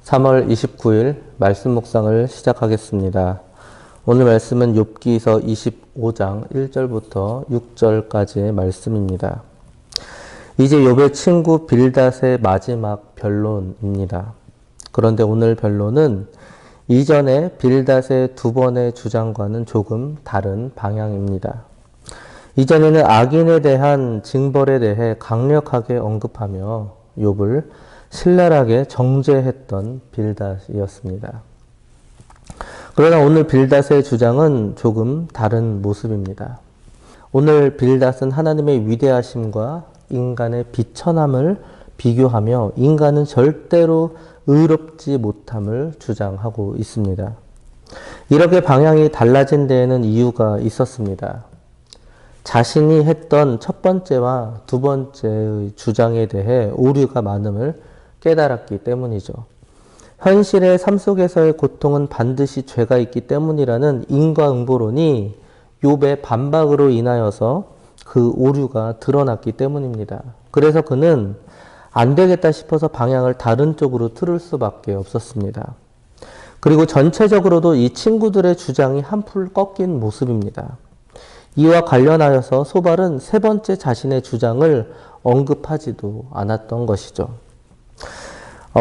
3월 29일 말씀 묵상을 시작하겠습니다. 오늘 말씀은 욥기서 25장 1절부터 6절까지의 말씀입니다. 이제 욥의 친구 빌닷의 마지막 변론입니다. 그런데 오늘 변론은 이전에 빌닷의 두 번의 주장과는 조금 다른 방향입니다. 이전에는 악인에 대한 징벌에 대해 강력하게 언급하며 욥을 신랄하게 정죄했던 빌닷이었습니다. 그러나 오늘 빌닷의 주장은 조금 다른 모습입니다. 오늘 빌닷은 하나님의 위대하심과 인간의 비천함을 비교하며 인간은 절대로 의롭지 못함을 주장하고 있습니다. 이렇게 방향이 달라진 데에는 이유가 있었습니다. 자신이 했던 첫 번째와 두 번째의 주장에 대해 오류가 많음을 깨달았기 때문이죠. 현실의 삶 속에서의 고통은 반드시 죄가 있기 때문이라는 인과응보론이 욥의 반박으로 인하여서 그 오류가 드러났기 때문입니다. 그래서 그는 안 되겠다 싶어서 방향을 다른 쪽으로 틀을 수밖에 없었습니다. 그리고 전체적으로도 이 친구들의 주장이 한풀 꺾인 모습입니다. 이와 관련하여서 소발은 세 번째 자신의 주장을 언급하지도 않았던 것이죠.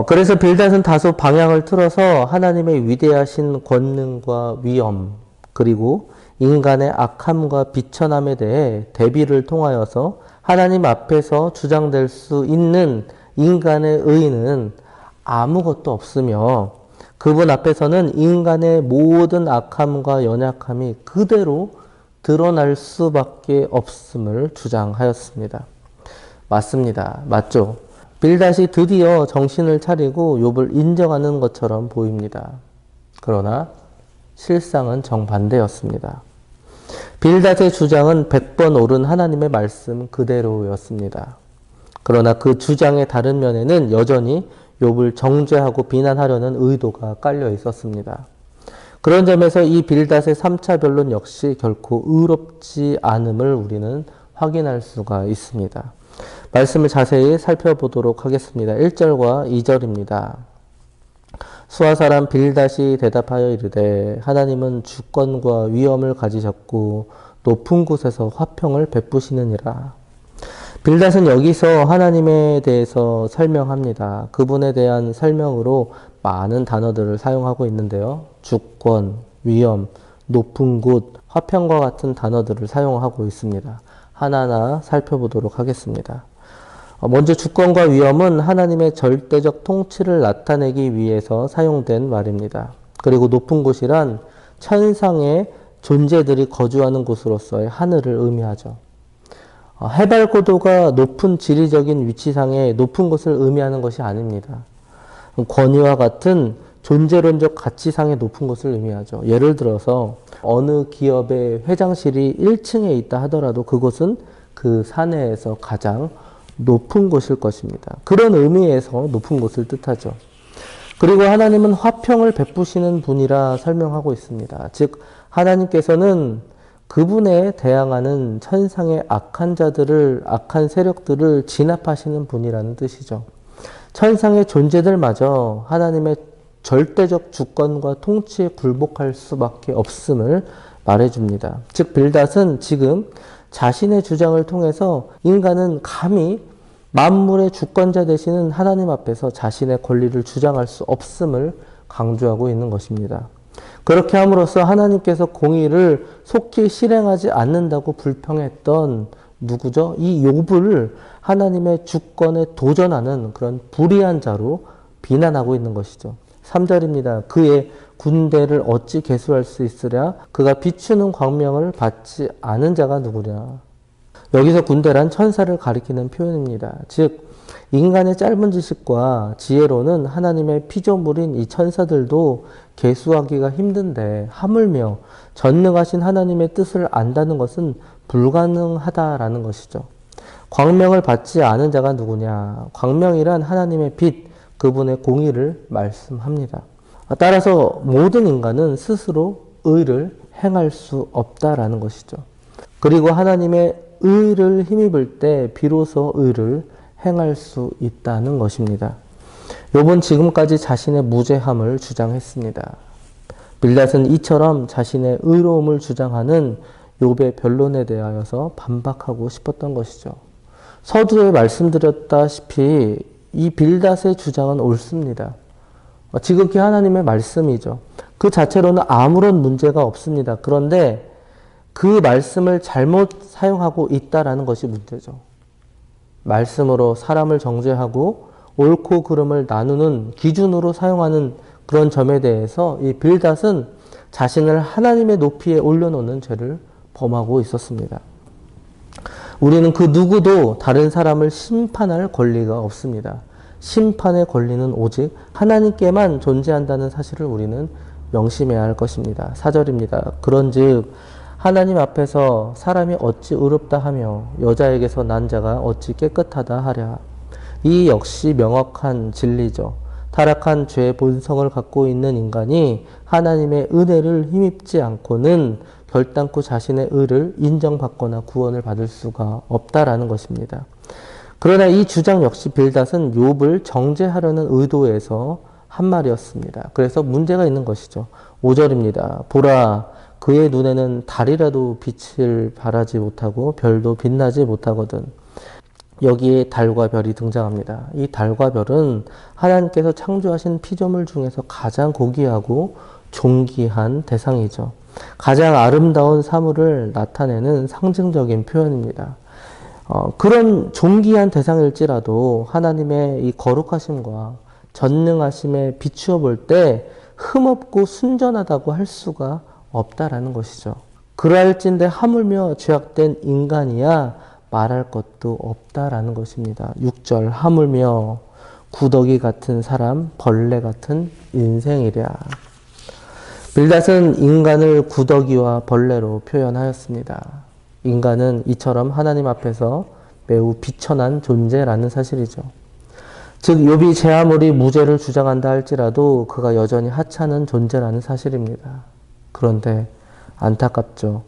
그래서 빌닷은 다소 방향을 틀어서 하나님의 위대하신 권능과 위엄, 그리고 인간의 악함과 비천함에 대해 대비를 통하여서 하나님 앞에서 주장될 수 있는 인간의 의의는 아무것도 없으며 그분 앞에서는 인간의 모든 악함과 연약함이 그대로 드러날 수밖에 없음을 주장하였습니다. 맞습니다. 맞죠? 빌닷이 드디어 정신을 차리고 욥을 인정하는 것처럼 보입니다. 그러나 실상은 정반대였습니다. 빌닷의 주장은 100번 옳은 하나님의 말씀 그대로였습니다. 그러나 그 주장의 다른 면에는 여전히 욥을 정죄하고 비난하려는 의도가 깔려 있었습니다. 그런 점에서 이 빌닷의 3차 변론 역시 결코 의롭지 않음을 우리는 확인할 수가 있습니다. 말씀을 자세히 살펴보도록 하겠습니다. 1절과 2절입니다. 수아 사람 빌닷이 대답하여 이르되 하나님은 주권과 위엄을 가지셨고 높은 곳에서 화평을 베푸시느니라. 빌닷은 여기서 하나님에 대해서 설명합니다. 그분에 대한 설명으로 많은 단어들을 사용하고 있는데요. 주권, 위엄, 높은 곳, 화평과 같은 단어들을 사용하고 있습니다. 하나하나 살펴보도록 하겠습니다. 먼저 주권과 위엄은 하나님의 절대적 통치를 나타내기 위해서 사용된 말입니다. 그리고 높은 곳이란 천상의 존재들이 거주하는 곳으로서의 하늘을 의미하죠. 해발 고도가 높은 지리적인 위치상의 높은 곳을 의미하는 것이 아닙니다. 권위와 같은 존재론적 가치상의 높은 곳을 의미하죠. 예를 들어서 어느 기업의 회장실이 1층에 있다 하더라도 그곳은 그 사내에서 가장 높은 곳일 것입니다. 그런 의미에서 높은 곳을 뜻하죠. 그리고 하나님은 화평을 베푸시는 분이라 설명하고 있습니다. 즉 하나님께서는 그분에 대항하는 천상의 악한 자들을, 악한 세력들을 진압하시는 분이라는 뜻이죠. 천상의 존재들마저 하나님의 절대적 주권과 통치에 굴복할 수밖에 없음을 말해줍니다. 즉 빌닷은 지금 자신의 주장을 통해서 인간은 감히 만물의 주권자 되시는 하나님 앞에서 자신의 권리를 주장할 수 없음을 강조하고 있는 것입니다. 그렇게 함으로써 하나님께서 공의를 속히 실행하지 않는다고 불평했던 누구죠? 이 욥을 하나님의 주권에 도전하는 그런 불의한 자로 비난하고 있는 것이죠. 3절입니다. 그의 군대를 어찌 계수할 수 있으랴? 그가 비추는 광명을 받지 않은 자가 누구냐? 여기서 군대란 천사를 가리키는 표현입니다. 즉 인간의 짧은 지식과 지혜로는 하나님의 피조물인 이 천사들도 계수하기가 힘든데 하물며 전능하신 하나님의 뜻을 안다는 것은 불가능하다라는 것이죠. 광명을 받지 않은 자가 누구냐? 광명이란 하나님의 빛, 그분의 공의를 말씀합니다. 따라서 모든 인간은 스스로 의를 행할 수 없다라는 것이죠. 그리고 하나님의 의를 힘입을 때 비로소 의를 행할 수 있다는 것입니다. 욥은 지금까지 자신의 무죄함을 주장했습니다. 빌닷은 이처럼 자신의 의로움을 주장하는 욥의 변론에 대하여서 반박하고 싶었던 것이죠. 서두에 말씀드렸다시피 이 빌닷의 주장은 옳습니다. 지극히 하나님의 말씀이죠. 그 자체로는 아무런 문제가 없습니다. 그런데 그 말씀을 잘못 사용하고 있다라는 것이 문제죠. 말씀으로 사람을 정죄하고 옳고 그름을 나누는 기준으로 사용하는 그런 점에 대해서 이 빌닷은 자신을 하나님의 높이에 올려놓는 죄를 범하고 있었습니다. 우리는 그 누구도 다른 사람을 심판할 권리가 없습니다. 심판의 권리는 오직 하나님께만 존재한다는 사실을 우리는 명심해야 할 것입니다. 4절입니다. 그런즉 하나님 앞에서 사람이 어찌 의롭다 하며 여자에게서 난 자가 어찌 깨끗하다 하랴. 이 역시 명확한 진리죠. 타락한 죄의 본성을 갖고 있는 인간이 하나님의 은혜를 힘입지 않고는 결단코 자신의 의를 인정받거나 구원을 받을 수가 없다라는 것입니다. 그러나 이 주장 역시 빌닷은 욥을 정죄하려는 의도에서 한 말이었습니다. 그래서 문제가 있는 것이죠. 5절입니다. 보라, 그의 눈에는 달이라도 빛을 발하지 못하고 별도 빛나지 못하거든. 여기에 달과 별이 등장합니다. 이 달과 별은 하나님께서 창조하신 피조물 중에서 가장 고귀하고 존귀한 대상이죠. 가장 아름다운 사물을 나타내는 상징적인 표현입니다. 그런 존귀한 대상일지라도 하나님의 이 거룩하심과 전능하심에 비추어 볼 때 흠없고 순전하다고 할 수가 없다라는 것이죠. 그러할진대 하물며 죄악된 인간이야 말할 것도 없다라는 것입니다. 6절 하물며 구더기 같은 사람, 벌레 같은 인생이랴. 빌닷은 인간을 구더기와 벌레로 표현하였습니다. 인간은 이처럼 하나님 앞에서 매우 비천한 존재라는 사실이죠. 즉 욥이 제 아무리 무죄를 주장한다 할지라도 그가 여전히 하찮은 존재라는 사실입니다. 그런데 안타깝죠.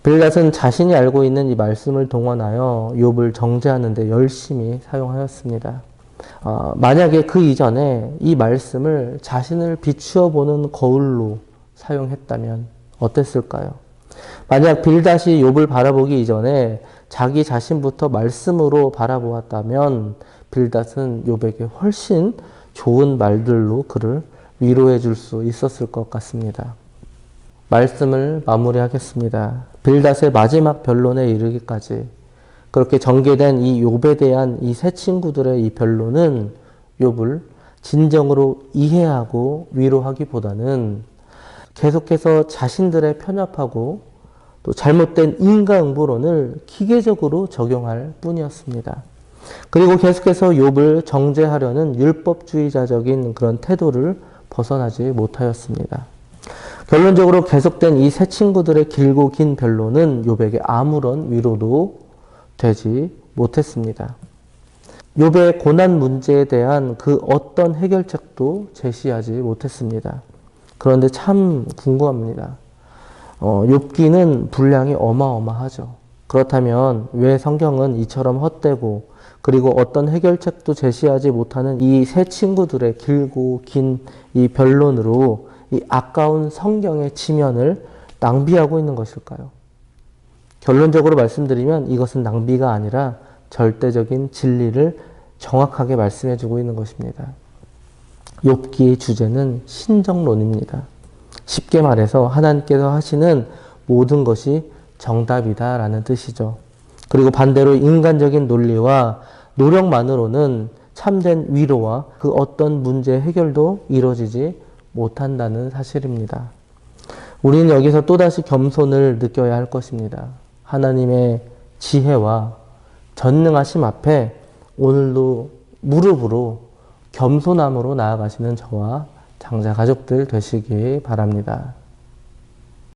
빌닷은 자신이 알고 있는 이 말씀을 동원하여 욥을 정죄하는 데 열심히 사용하였습니다. 만약에 그 이전에 이 말씀을 자신을 비추어 보는 거울로 사용했다면 어땠을까요? 만약 빌닷이 욥을 바라보기 이전에 자기 자신부터 말씀으로 바라보았다면 빌닷은 욥에게 훨씬 좋은 말들로 그를 위로해 줄 수 있었을 것 같습니다. 말씀을 마무리하겠습니다. 빌닷의 마지막 변론에 이르기까지 그렇게 전개된 이 욥에 대한 이 세 친구들의 이 변론은 욥을 진정으로 이해하고 위로하기보다는 계속해서 자신들의 편협하고 또 잘못된 인과응보론을 기계적으로 적용할 뿐이었습니다. 그리고 계속해서 욥을 정죄하려는 율법주의자적인 그런 태도를 벗어나지 못하였습니다. 결론적으로 계속된 이 세 친구들의 길고 긴 변론은 욥에게 아무런 위로도 되지 못했습니다. 욥의 고난 문제에 대한 그 어떤 해결책도 제시하지 못했습니다. 그런데 참 궁금합니다. 욥기는 분량이 어마어마하죠. 그렇다면 왜 성경은 이처럼 헛되고 그리고 어떤 해결책도 제시하지 못하는 이 세 친구들의 길고 긴 이 변론으로 이 아까운 성경의 지면을 낭비하고 있는 것일까요? 결론적으로 말씀드리면 이것은 낭비가 아니라 절대적인 진리를 정확하게 말씀해주고 있는 것입니다. 욥기의 주제는 신정론입니다. 쉽게 말해서 하나님께서 하시는 모든 것이 정답이다라는 뜻이죠. 그리고 반대로 인간적인 논리와 노력만으로는 참된 위로와 그 어떤 문제 해결도 이루어지지 못한다는 사실입니다. 우리는 여기서 또다시 겸손을 느껴야 할 것입니다. 하나님의 지혜와 전능하심 앞에 오늘도 무릎으로 겸손함으로 나아가시는 저와 장자 가족들 되시기 바랍니다.